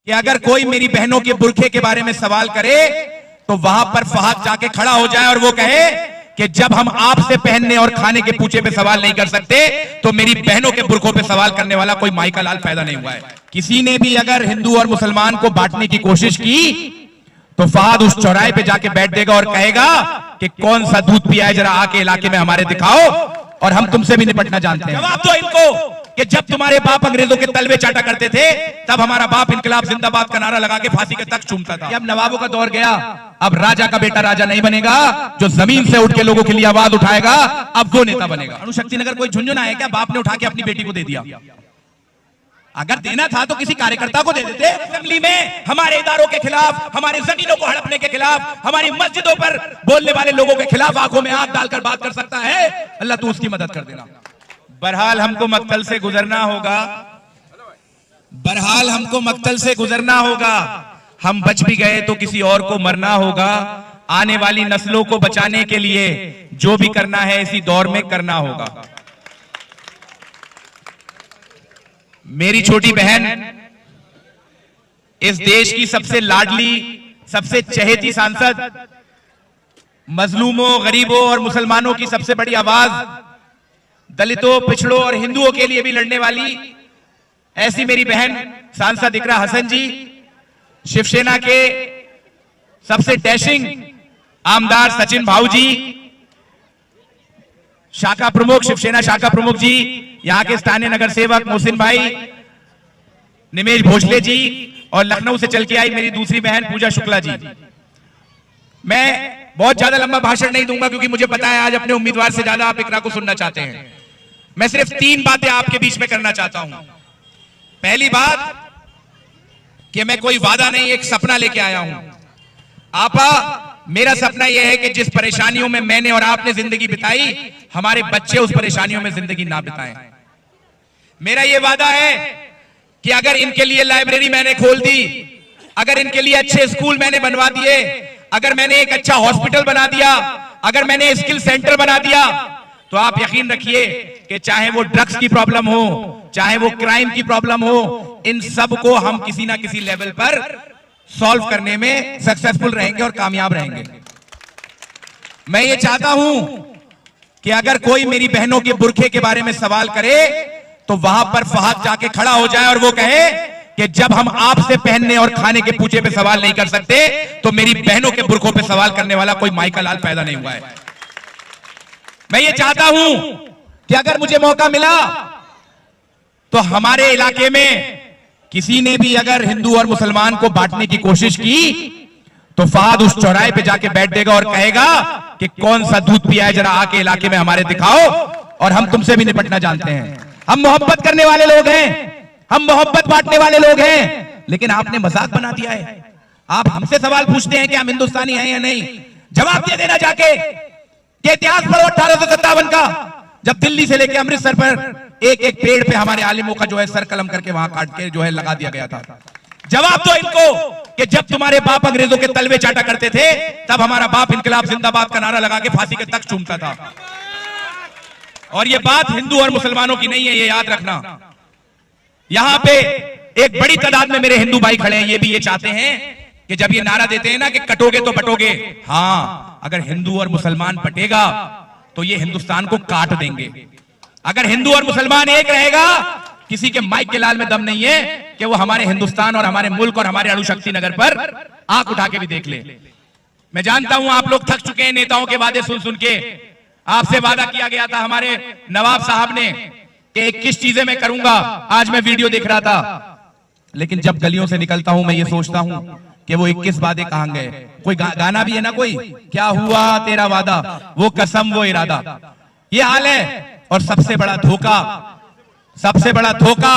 कि अगर कोई मेरी बहनों के बुरखे के बारे में सवाल करे तो वहां पर फहद जाके खड़ा हो जाए और वो कहे कि जब हम आपसे पहनने और खाने के पूछे पे सवाल नहीं कर सकते तो मेरी बहनों के बुरखों पे सवाल करने वाला कोई माई का लाल पैदा नहीं हुआ है। किसी ने भी अगर हिंदू और मुसलमान को बांटने की कोशिश की तो फहद उस चौराहे पे जाके बैठ देगा और कहेगा कि कौन सा दूध पिया है, जरा आके इलाके में हमारे दिखाओ और हम तुमसे भी निपटना जानते हैं। जवाब दो इनको कि जब तुम्हारे बाप अंग्रेजों के तलवे चाटा करते थे तब हमारा बाप इनकलाब जिंदाबाद का नारा लगा के फांसी के तक चूमता था। अब नवाबों का दौर गया, अब राजा का बेटा राजा नहीं बनेगा, जो जमीन से उठ के लोगों के लिए आवाज उठाएगा अब वो नेता बनेगा। अणुशक्ति नगर कोई झुंझुना है क्या? बाप ने उठा के अपनी बेटी को दे दिया। अगर देना था तो किसी कार्यकर्ता को दे देते। असेंबली में हमारे इदारों के खिलाफ, हमारे जमीनों को हड़पने के खिलाफ, हमारी मस्जिदों पर बोलने वाले लोगों के खिलाफ आंखों में आंख डालकर बात कर सकता है। अल्लाह तू उसकी मदद कर देना। बहरहाल हमको मक्तल से गुजरना होगा, बहरहाल हमको मक्तल से गुजरना होगा। हम बच भी गए तो किसी और को मरना होगा। आने वाली नस्लों को बचाने के लिए जो भी करना है इसी दौर में करना होगा। मेरी छोटी बहन इस देश की सबसे लाडली, सबसे चहेती सांसद, मजलूमों, गरीबों और मुसलमानों की सबसे बड़ी आवाज, दलितों, पिछड़ों और हिंदुओं के लिए भी लड़ने वाली ऐसी मेरी बहन सांसद इकरा हसन जी, शिवसेना के सबसे डैशिंग आमदार सचिन भाऊ जी, शाखा प्रमुख, शिवसेना शाखा प्रमुख जी, यहां के स्थानीय नगर सेवक मोहसिन भाई, निमेश भोसले जी और लखनऊ से चल के आई मेरी दूसरी बहन पूजा शुक्ला जी। मैं बहुत ज्यादा लंबा भाषण नहीं दूंगा क्योंकि मुझे पता है आज अपने उम्मीदवार से ज्यादा आप इकरा को सुनना चाहते हैं। मैं सिर्फ 3 बातें आपके बीच में करना चाहता हूं। पहली बात कि मैं कोई वादा नहीं, एक सपना लेके आया हूं। आपा, मेरा सपना यह है कि जिस परेशानियों में मैंने और आपने जिंदगी बिताई, हमारे बच्चे उस परेशानियों में जिंदगी ना बिताएं। मेरा यह वादा है कि अगर इनके लिए लाइब्रेरी मैंने खोल दी, अगर इनके लिए अच्छे स्कूल मैंने बनवा दिए, अगर मैंने एक अच्छा हॉस्पिटल बना दिया, अगर मैंने स्किल सेंटर बना दिया, तो आप यकीन रखिए कि चाहे वो ड्रग्स की प्रॉब्लम हो, चाहे वो क्राइम की प्रॉब्लम हो, इन सब को हम किसी ना किसी लेवल पर सॉल्व करने में सक्सेसफुल रहेंगे और कामयाब रहेंगे। मैं ये चाहता हूं कि अगर कोई मेरी बहनों के बुरखे के बारे में सवाल करे तो वहां पर फहद जाके खड़ा हो जाए और वो कहे कि जब हम आपसे पहनने और खाने के पूछे पे सवाल नहीं कर सकते तो मेरी बहनों के बुरखों पे सवाल करने वाला कोई माई का लाल पैदा नहीं हुआ है। मैं ये चाहता हूं कि अगर मुझे मौका मिला तो हमारे इलाके में किसी ने भी अगर हिंदू और मुसलमान को बांटने की कोशिश की तो फहद उस चौराहे पे जाके बैठ देगा और कहेगा कि कौन सा दूध पिया है, जरा आके इलाके में हमारे दिखाओ और हम तुमसे भी निपटना जानते हैं। हम मोहब्बत करने वाले लोग हैं, हम मोहब्बत बांटने वाले लोग हैं, लेकिन आपने मजाक बना दिया है। आप हमसे सवाल पूछते हैं कि हम हिंदुस्तानी हैं या नहीं। जवाब दे देना जाके कि इतिहास पढ़ो 1857 का, जब दिल्ली से लेकर अमृतसर पर एक एक पेड़ पे हमारे आलिमों का जो है सर कलम करके वहां काट के जो है लगा दिया गया था। जवाब दो इनको कि जब तुम्हारे बाप अंग्रेजों के तलवे चाटा करते थे तब हमारा बाप इनकलाब जिंदाबाद का नारा लगा के फांसी के तक चूमता था। और ये बात हिंदू और मुसलमानों की नहीं है, ये याद रखना। यहां पे एक बड़ी तादाद में मेरे हिंदू भाई खड़े हैं, ये भी ये चाहते हैं कि जब ये नारा देते हैं ना कि कटोगे तो बटोगे, हाँ, अगर हिंदू और मुसलमान बटेगा तो ये हिंदुस्तान को काट देंगे। अगर हिंदू और मुसलमान एक रहेगा, किसी के माइक के लाल में दम नहीं है कि वो हमारे हिंदुस्तान और हमारे मुल्क और हमारे अणुशक्ति नगर पर आंख उठा के भी देख ले। मैं जानता हूं आप लोग थक चुके हैं नेताओं के वादे सुन सुन के। आपसे वादा किया गया था हमारे नवाब साहब ने कि 21 चीजें मैं करूंगा। आज मैं वीडियो देख रहा था, लेकिन जब गलियों से निकलता हूं मैं ये सोचता हूं कि वो 21 वादे कहां गए। कोई गाना भी है ना, कोई क्या हुआ तेरा वादा, वो कसम वो इरादा, ये हाल है। और सबसे बड़ा धोखा, सबसे बड़ा धोखा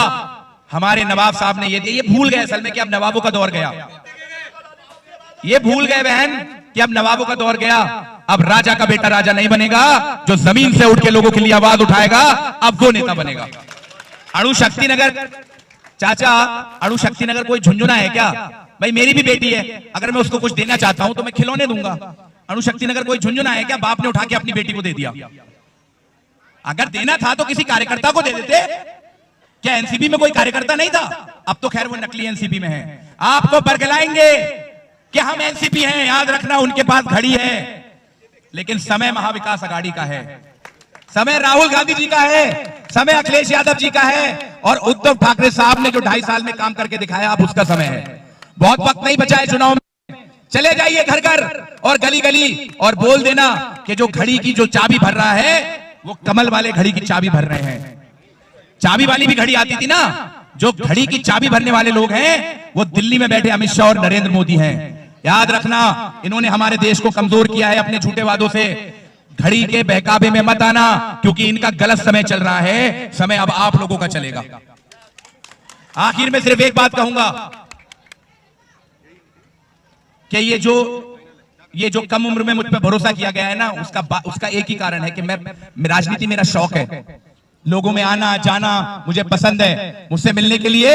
हमारे नवाब साहब ने ये दिया। ये भूल गए असल में कि अब नवाबों का दौर गया। ये भूल गए बहन कि अब नवाबों का दौर गया। अब राजा का बेटा राजा नहीं बनेगा, जो जमीन से उठ के लोगों के लिए आवाज उठाएगा अब वो नेता बनेगा। अणुशक्ति नगर, चाचा अणुशक्ति नगर कोई झुंझुना है क्या? भाई मेरी भी बेटी है, अगर मैं उसको कुछ देना चाहता हूं तो मैं खिलौने दूंगा। अणुशक्ति नगर कोई झुंझुना है क्या? बाप ने उठा के अपनी बेटी को दे दिया। अगर देना था तो किसी कार्यकर्ता को दे देते। क्या एनसीपी में कोई कार्यकर्ता नहीं था? अब तो खैर वो नकली एनसीपी में है। आपको बरगलाएंगे कि हम एनसीपी हैं, याद रखना उनके पास घड़ी है, लेकिन समय महाविकास अघाड़ी का है, समय राहुल गांधी जी का है, समय अखिलेश यादव जी का है, और उद्धव ठाकरे साहब ने जो 2.5 साल में काम करके दिखाया अब उसका समय है। बहुत वक्त नहीं बचा है चुनाव में। चले जाइए घर घर और गली गली और बोल देना कि जो घड़ी की जो चाबी भर रहा है वो कमल वाले घड़ी की चाबी भर रहे हैं। चाबी वाली भी घड़ी आती थी ना। जो घड़ी की चाबी भरने वाले लोग हैं वो दिल्ली में बैठे अमित शाह और नरेंद्र मोदी हैं। याद रखना, इन्होंने हमारे देश को कमजोर किया है अपने झूठे वादों से। घड़ी के बहकावे में मत आना, क्योंकि इनका गलत समय चल रहा है, समय अब आप लोगों का चलेगा। आखिर में सिर्फ एक बात कहूंगा कि ये जो कम उम्र में मुझ पर भरोसा किया गया है ना, उसका एक ही कारण है कि मैं राजनीति मेरा शौक है। लोगों में आना जाना मुझे पसंद है। मुझसे मिलने के लिए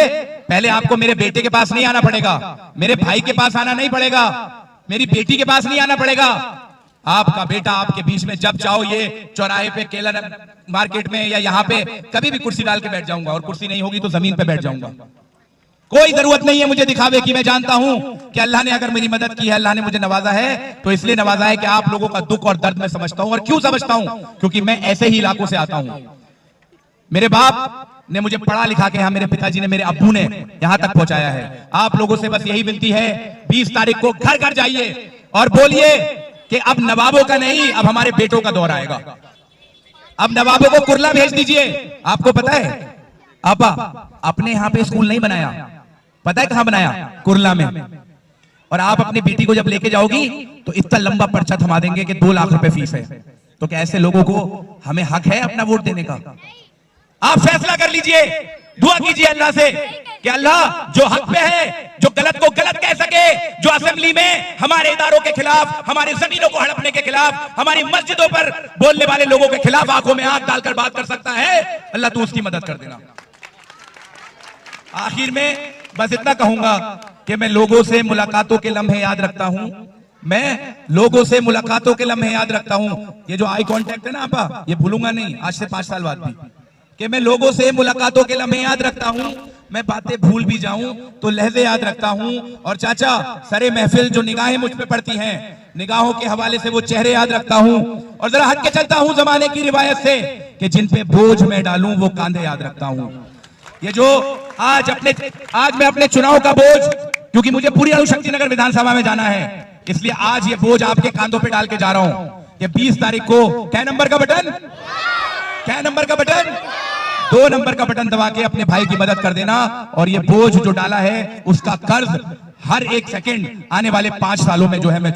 पहले आपको मेरे बेटे के पास नहीं आना पड़ेगा, मेरे भाई के पास आना नहीं पड़ेगा, मेरी बेटी के पास नहीं आना पड़ेगा। आपका बेटा आपके बीच में जब चाहो ये चौराहे पे, केला मार्केट में या यहाँ पे कभी भी कुर्सी डाल के बैठ जाऊंगा, और कुर्सी नहीं होगी तो जमीन पे बैठ जाऊंगा। कोई जरूरत नहीं है मुझे दिखावे की। मैं जानता हूं कि अल्लाह ने अगर मेरी मदद की है, अल्लाह ने मुझे नवाजा है, तो इसलिए नवाजा है कि आप लोगों का दुख और दर्द मैं समझता हूं। और क्यों समझता हूं? क्योंकि मैं ऐसे ही इलाकों से आता हूं। मेरे बाप ने मुझे पढ़ा लिखा के यहाँ, मेरे पिताजी ने, मेरे अब्बू ने यहां तक पहुंचाया है। आप लोगों से बस यही विनती है, 20 तारीख को घर घर जाइए और बोलिए कि अब नवाबों का नहीं, अब हमारे बेटों का दौर आएगा। अब नवाबों को कुर्ला भेज दीजिए। आपको पता है आपा, अपने यहां पे स्कूल नहीं बनाया, पता है कहां बनाया? कुर्ला में। और आप अपनी बेटी को जब लेके जाओगी तो इतना लंबा पर्चा थमा देंगे कि 2 लाख रुपए फीस है। तो क्या ऐसे लोगों को हमें हक है अपना वोट देने का? आप फैसला कर लीजिए, दुआ कीजिए अल्लाह से कि अल्लाह जो हक पे है, जो गलत को गलत कह सके, जो असेंबली में हमारे इदारों के खिलाफ, हमारी जमीनों को हड़पने के खिलाफ, हमारी मस्जिदों पर बोलने वाले लोगों के खिलाफ आंखों में आंख डालकर बात कर सकता है, अल्लाह तू उसकी मदद कर देना। आखिर में बस इतना कहूंगा कि मैं लोगों से मुलाकातों के लम्हे याद रखता हूं। मैं लोगों से मुलाकातों के लम्हे याद रखता हूं। ये जो आई कांटेक्ट है ना आपा, ये भूलूंगा नहीं आज से 5 साल बाद भी, कि मैं लोगों से मुलाकातों के लम्हे याद रखता हूं। मैं बातें भूल भी जाऊं तो लहजे याद रखता हूं। और चाचा, सरे महफिल जो निगाहें मुझ पे पड़ती हैं, निगाहों के हवाले से वो चेहरे याद रखता हूं। और जरा हट के चलता हूं जमाने की रिवायत से कि जिन पे बोझ मैं डालूं वो कांधे याद रखता हूं। ये जो आज मैं अपने चुनाव का बोझ, क्योंकि मुझे पूरी अणुशक्ति नगर विधानसभा में जाना है, इसलिए आज ये बोझ आपके कांधों पे डाल के जा रहा हूं कि 20 तारीख को क्या नंबर का बटन, 2 नंबर का बटन दबा के अपने भाई की मदद कर देना। और ये बोझ जो डाला है उसका कर्ज हर एक सेकंड आने वाले 5 सालों में जो है मैं